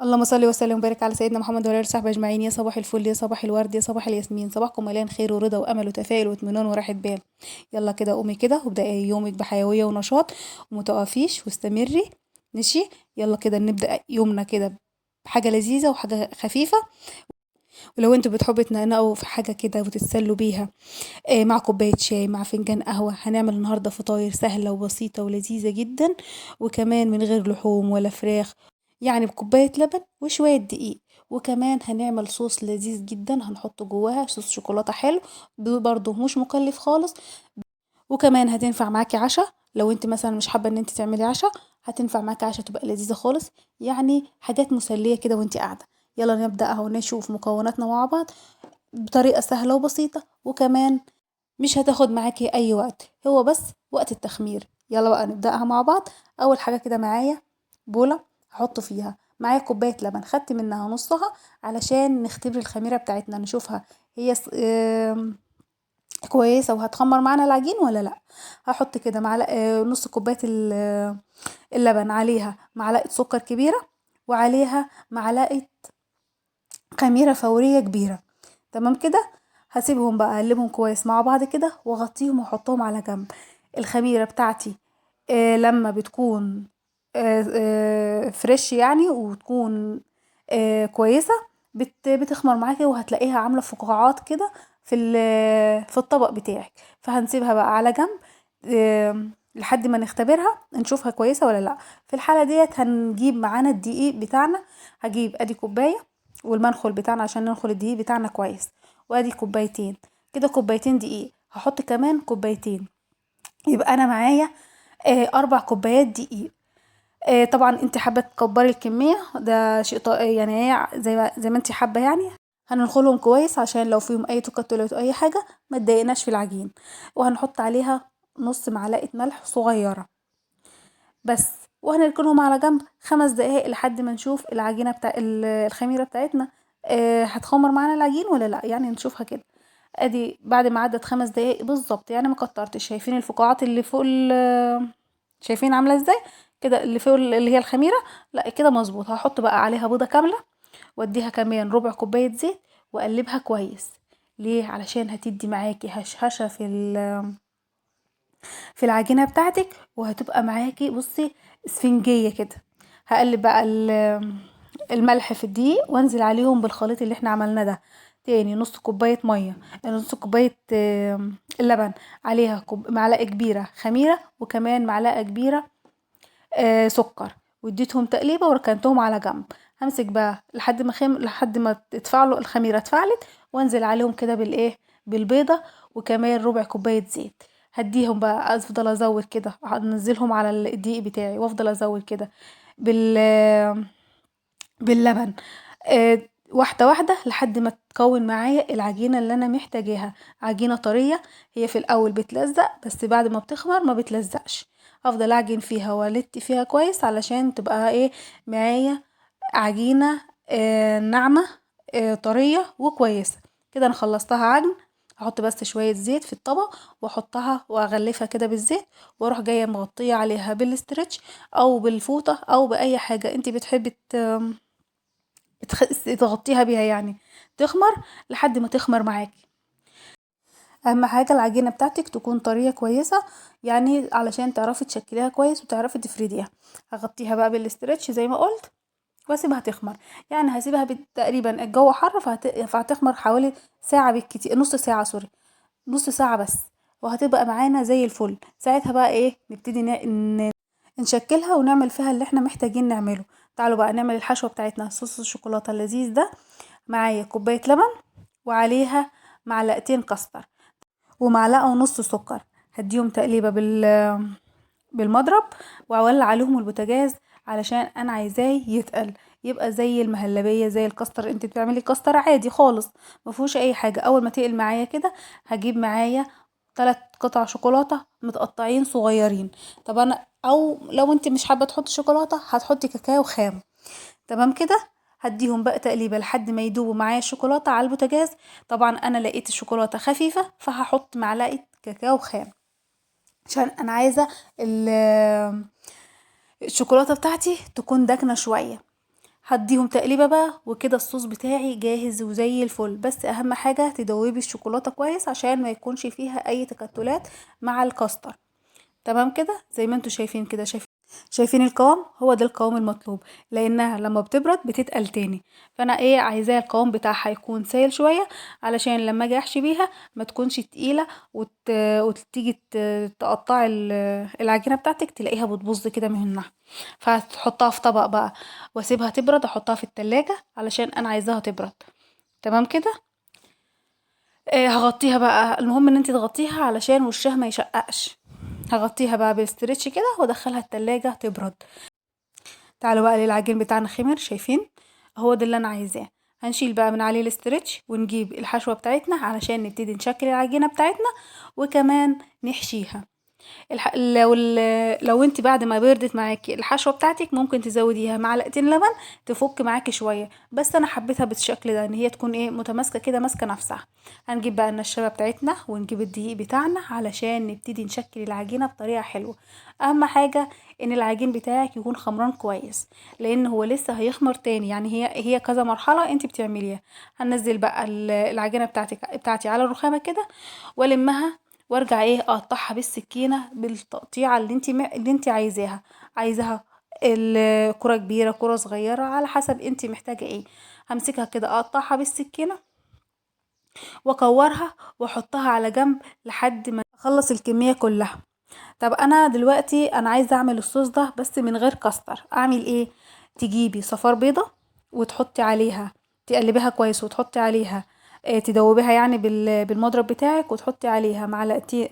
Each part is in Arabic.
اللهم صل وسلم وبارك على سيدنا محمد وعلى اله وصحبه اجمعين. يا صباح الفل، يا صباح الورد، يا صباح الياسمين، صباحكم مليان خير ورضا وامل وتفاؤل واطمئنان وراحه بال. يلا كده قومي كده وابدأي يومك بحيويه ونشاط ومتوقفيش واستمري. ماشي. يلا كده نبدأ يومنا كده بحاجه لذيذه وحاجه خفيفه. ولو انتوا بتحبوا تنقنقوا في حاجه كده وتتسلوا بيها، مع كوبايه شاي مع فنجان قهوه، هنعمل النهارده فطاير سهله وبسيطه ولذيذه جدا، وكمان من غير لحوم ولا فراخ. يعني بكوباية لبن وشوية دقيق. وكمان هنعمل صوص لذيذ جدا هنحط جواها صوص شوكولاتة حلو، برضه مش مكلف خالص. وكمان هتنفع معاكي عشاء، لو انت مثلا مش حابة ان انت تعملي عشاء هتنفع معاكي عشاء تبقى لذيذة خالص. يعني حاجات مسلية كده وانت قاعدة. يلا نبدأ اهو نشوف مكوناتنا مع بعض بطريقة سهلة وبسيطة، وكمان مش هتاخد معاكي اي وقت، هو بس وقت التخمير. يلا بقى نبدأها مع بعض. اول حاجة كده معايا بولة، هحط فيها معايا كوباية لبن، خدت منها نصها علشان نختبر الخميرة بتاعتنا نشوفها هي كويسة وهتخمر معانا العجين ولا لا. هحط كده معلقة نص كوباية اللبن، عليها معلقة سكر كبيرة، وعليها معلقة خميرة فورية كبيرة. تمام كده. هسيبهم بقى اقلبهم كويس مع بعض كده واغطيهم واحطهم على جنب. الخميرة بتاعتي لما بتكون فريش يعني وتكون كويسة، بتخمر معاكي وهتلاقيها عاملة فقاعات كده في الطبق بتاعك. فهنسيبها بقى على جنب لحد ما نختبرها نشوفها كويسة ولا لا. في الحالة ديت هنجيب معانا الدقيق بتاعنا. هجيب ادي كوباية، والمنخل بتاعنا عشان ننخل الدقيق بتاعنا كويس. وادي كوبايتين، كده كوبايتين دقيق. هحط كمان كوبايتين، يبقى انا معايا 4 كوبايات دقيق. طبعا انت حابه تكبري الكميه ده شيء يعني هي زي ما انت حابه يعني. هننخلهم كويس عشان لو فيهم اي تكتلات او اي حاجه ما تضايقناش في العجين. وهنحط عليها نص معلقه ملح صغيره بس. وهنركنهم على جنب 5 دقايق لحد ما نشوف العجينه بتاع الخميره بتاعتنا هتخمر معانا العجين ولا لا، يعني نشوفها كده. ادي بعد ما عدت 5 دقايق بالظبط، يعني ما كترتش. شايفين الفقاعات اللي فوق شايفين عامله ازاي كده اللي فوق اللي هي الخميره؟ لا كده مظبوط. هحط بقى عليها بيضه كامله، واديها كمان ربع كوبايه زيت، واقلبها كويس. ليه؟ علشان هتدي معاكي هشهشه في العجينه بتاعتك، وهتبقى معاكي بصي اسفنجيه كده. هقلب بقى الملح في الدقيق وانزل عليهم بالخليط اللي احنا عملناه ده. تاني نص كوبايه ميه، نص كوبايه اللبن، عليها معلقه كبيره خميره، وكمان معلقه كبيره سكر. واديتهم تقليبه وركنتهم على جنب. همسك بقى لحد ما تتفعلوا الخميره اتفعلت، وانزل عليهم كده بالبيضه، وكمان ربع كوبايه زيت. هديهم بقى افضل ازود كده، انزلهم على الدقيق بتاعي وافضل ازود كده بال باللبن واحده واحده لحد ما تكون معايا العجينه اللي انا محتاجاها. عجينه طريه، هي في الاول بتلزق بس بعد ما بتخمر ما بتلزقش. افضل اعجن فيها والت فيها كويس علشان تبقى معايا عجينه ناعمه طريه وكويسه. كده انا خلصتها عجن. احط بس شويه زيت في الطبق واحطها واغلفها كده بالزيت، واروح جايه مغطيه عليها بالاسترتش او بالفوطه او باي حاجه انت بتحبي تغطيها بيها يعني، تخمر لحد ما تخمر معاكي. اهم حاجه العجينه بتاعتك تكون طريه كويسه، يعني علشان تعرفي تشكليها كويس وتعرفي تفرديها. هغطيها بقى بالاسترتش زي ما قلت واسيبها تخمر. يعني هسيبها تقريبا الجو حر فهتخمر حوالي ساعه بالكتير، نص ساعه سوري، نص ساعه بس. وهتبقى معانا زي الفل. ساعتها بقى نبتدي نشكلها ونعمل فيها اللي احنا محتاجين نعمله. تعالوا بقى نعمل الحشوة بتاعتنا. صوص الشوكولاتة اللذيذ ده، معايا كوباية لبن، وعليها معلقتين كاستر، ومعلقة ونص سكر. هديهم تقليبة بالمضرب، واولع عليهم البوتاجاز علشان انا عايزاه يتقل، يبقى زي المهلبية زي الكاستر. انت بتعملي كاستر عادي خالص مفيهوش اي حاجة. اول ما تقل معايا كده هجيب معايا 3 قطع شوكولاتة متقطعين صغيرين. طب انا او لو انت مش حابة تحطي شوكولاتة هتحطي كاكاو خام. تمام كده. هديهم بقى تقليبه لحد ما يدوبوا معايا الشوكولاته على البوتاجاز. طبعا انا لقيت الشوكولاته خفيفه فهحط معلقه كاكاو خام، عشان انا عايزه الشوكولاته بتاعتي تكون داكنه شويه. هديهم تقليبه بقى، وكده الصوص بتاعي جاهز وزي الفل. بس اهم حاجه تدوبي الشوكولاته كويس عشان ما يكونش فيها اي تكتلات مع الكاستر. تمام كده زي ما انتوا شايفين كده، شايفين القوام؟ هو ده القوام المطلوب، لانها لما بتبرد بتتقل تاني. فانا عايزاه القوام بتاعها يكون سائل شويه، علشان لما اجي احشي بيها ما تكونش تقيله وتيجي تقطعي العجينه بتاعتك تلاقيها بتبوظ كده منها. فهتحطها في طبق بقى واسيبها تبرد، احطها في التلاجة علشان انا عايزاها تبرد. تمام كده. هغطيها بقى، المهم ان انت تغطيها علشان وشها ما يشققش. هغطيها بقى باسترتش كده وادخلها التلاجة تبرد. تعالوا بقى للعجين بتاعنا خمر، شايفين؟ هو ده اللي انا عايزاه. هنشيل بقى من عليه الاسترتش ونجيب الحشوة بتاعتنا علشان نبتدي نشكل العجينة بتاعتنا وكمان نحشيها. لو انت بعد ما بردت معاكي الحشوه بتاعتك ممكن تزوديها معلقتين لبن تفك معاكي شويه، بس انا حبيتها بالشكل ده ان هي تكون متماسكه كده ماسكه نفسها. هنجيب بقى النشابه بتاعتنا ونجيب الدقيق بتاعنا علشان نبتدي نشكل العجينه بطريقه حلوه. اهم حاجه ان العجين بتاعك يكون خمران كويس، لان هو لسه هيخمر تاني. يعني هي كذا مرحله انت بتعمليها. هنزل بقى العجينه بتاعتي على الرخامه كده والمها، وارجع اقطعها بالسكينه بالتقطيعه اللي انت عايزاها الكرة كبيرة كرة صغيرة على حسب انت محتاجة ايه. همسكها كده اقطعها بالسكينة واكورها واحطها على جنب لحد ما اخلص الكمية كلها. طب انا دلوقتي انا عايزة اعمل الصوص ده بس من غير كاستر. اعمل ايه؟ تجيبي صفار بيضة وتحطي عليها، تقلبيها كويس وتحطي عليها تدوبيها يعني بالمضرب بتاعك، وتحطي عليها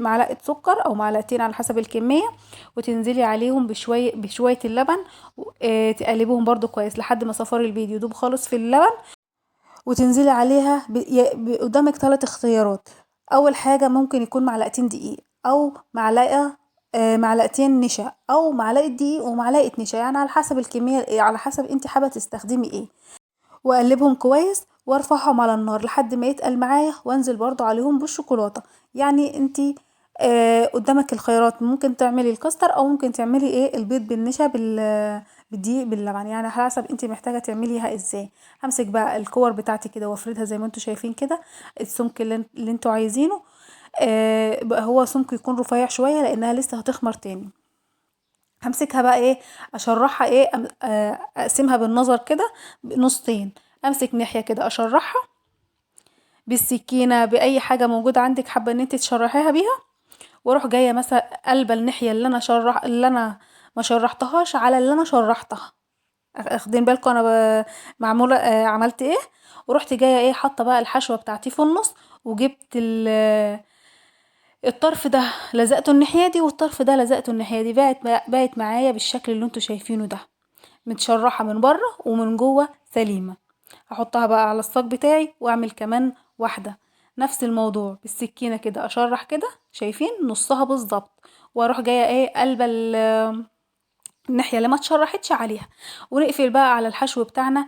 معلقة سكر او معلقتين على حسب الكمية، وتنزلي عليهم بشوية اللبن. تقلبيهم برضو كويس لحد ما صفار البيض يدوب خالص في اللبن. وتنزلي عليها قدامك 3 اختيارات. اول حاجة ممكن يكون معلقتين دقيق او معلقتين نشا او معلقة دقيق ومعلقة نشا، يعني على حسب الكمية، على حسب انت حابة تستخدمي ايه. واقلبهم كويس وارفعهم على النار لحد ما يتقل معايا، وانزل برضو عليهم بالشوكولاتة. يعني انتي قدامك الخيارات، ممكن تعملي الكاستر او ممكن تعملي البيض بالنشا بالدقيق باللبن، يعني على حسب انتي محتاجة تعمليها ازاي. همسك بقى الكور بتاعتي كده وافردها زي ما انتوا شايفين كده، السمك اللي انتوا عايزينه. بقى هو سمك يكون رفيع شوية لانها لسه هتخمر تاني. همسكها بقى اشرحها اقسمها بالنظر كده نصين. امسك ناحية كده اشرحها بالسكينة باي حاجة موجودة عندك حابة ان انت تشرحيها بيها، واروح جاية مثلا قلبة الناحية اللي انا ما شرحتهاش على اللي انا شرحتها. اخدين بالكم انا معمولة عملت ايه؟ ورحت جاية حاطة بقى الحشوة بتاعتي في النص، وجبت الطرف ده لزقته الناحية دي والطرف ده لزقته الناحية دي، بقت معايا بالشكل اللي انتوا شايفينه ده، متشرحة من بره ومن جوه سليمة. هحطها بقى على الصاج بتاعي واعمل كمان واحدة نفس الموضوع بالسكينة كده، اشرح كده شايفين نصها بالظبط، واروح جاية قلبة الناحية اللي ما اتشرحتش عليها. ونقفل بقى على الحشو بتاعنا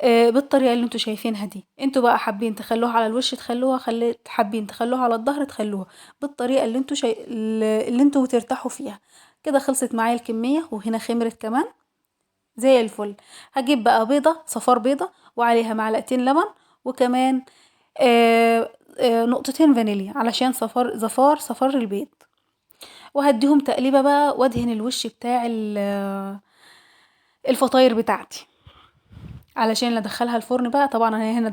بالطريقة اللي انتوا شايفينها دي. انتوا بقى حابين تخلوها على الوش تخلوها، حابين تخلوها على الظهر تخلوها بالطريقة اللي انتوا ترتاحوا فيها. كده خلصت معايا الكمية وهنا خمرت كمان زي الفل. هجيب بقى بيضة صفار بيضة وعليها معلقتين لبن، وكمان نقطتين فانيليا علشان صفار البيض. وهديهم تقليبة بقى وادهن الوش بتاع الفطاير بتاعتي علشان ادخلها الفرن بقى. طبعا انا هنا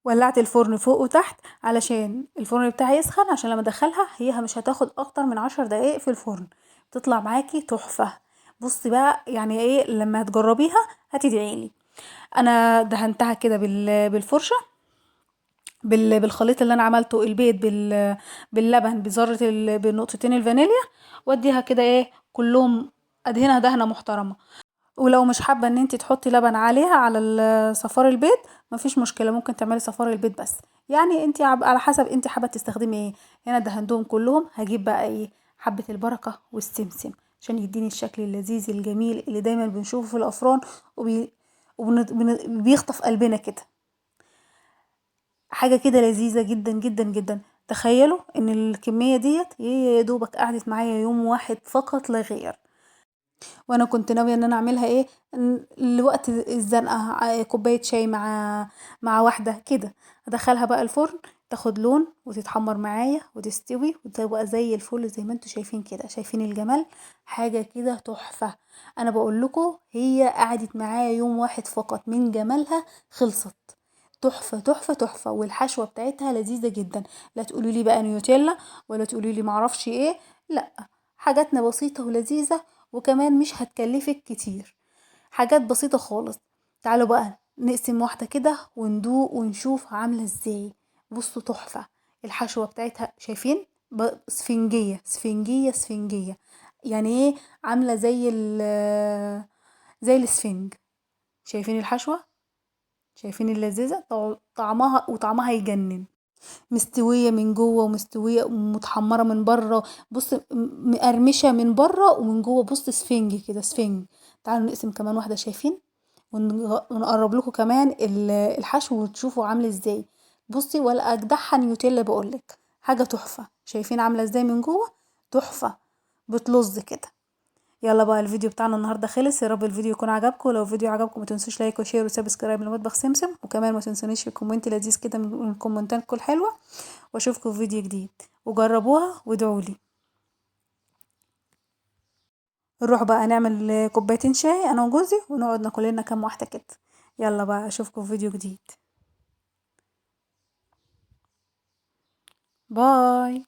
ولعت الفرن فوق وتحت علشان الفرن بتاعي يسخن، عشان لما ادخلها هي مش هتاخد اكتر من 10 دقايق في الفرن، تطلع معاكي تحفة. بصي بقى يعني لما هتجربيها هتدعيلي. انا دهنتها كده بالفرشة بالخليط اللي انا عملته، البيض باللبن بنقطتين الفانيليا، واديها كده كلهم ادهنها دهنة محترمة. ولو مش حابة ان انت تحطي لبن عليها على صفار البيض مفيش مشكلة، ممكن تعملي صفار البيض بس. يعني انت على حسب انت حابة تستخدمي ايه. هنا دهنتهم كلهم. هجيب بقى حبة البركة والسمسم عشان يديني الشكل اللذيذ الجميل اللي دايما بنشوفه في الافران وبيخطف قلبنا كده. حاجة كده لذيذة جدا جدا جدا. تخيلوا ان الكمية ديت يا دوبك قعدت معايا يوم واحد فقط لا غير. وانا كنت ناويه ان انا اعملها ايه، لوقت الزنقه، كوبايه شاي مع واحده كده. ادخلها بقى الفرن، تاخد لون وتتحمر معايا وتستوي وتبقى زي الفل زي ما انتوا شايفين كده. شايفين الجمال؟ حاجه كده تحفه. انا بقول لكم هي قعدت معايا يوم واحد فقط من جمالها خلصت. تحفه تحفه تحفه، والحشوه بتاعتها لذيذه جدا. لا تقولوا لي بقى نيوتيلا، ولا تقولوا لي معرفش ايه، لا، حاجاتنا بسيطه ولذيذه، وكمان مش هتكلفك كتير. حاجات بسيطة خالص. تعالوا بقى نقسم واحدة كده وندوق ونشوف عاملة ازاي. بصوا تحفة. الحشوة بتاعتها شايفين؟ اسفنجية اسفنجية اسفنجية. يعني ايه؟ عاملة زي الاسفنج. شايفين الحشوة؟ شايفين اللذيذة؟ وطعمها يجنن. مستوية من جوه ومستوية ومتحمرة من بره. بص مقرمشة من بره ومن جوه. بص سفنج كده سفنج. تعالوا نقسم كمان واحدة. شايفين؟ ونقرب لكم كمان الحشو وتشوفوا عامل ازاي. بصي ولا اجدعها نيوتيلا بقولك. حاجة تحفة. شايفين عاملة ازاي من جوه؟ تحفة. بتلظ كده. يلا بقى الفيديو بتاعنا النهارده خلص. يا رب الفيديو يكون عجبكم. لو الفيديو عجبكم ما تنسوش لايك وشير وسبسكرايب لمطبخ سمسم، وكمان ما تنسونيش في كومنت لذيذ كده من كومنتاتكم الحلوه. واشوفكم في فيديو جديد، وجربوها وادعوا لي. نروح بقى نعمل كوبايتين شاي انا وجوزي ونقعد ناكل لنا كام واحده كده. يلا بقى اشوفكم في فيديو جديد. باي.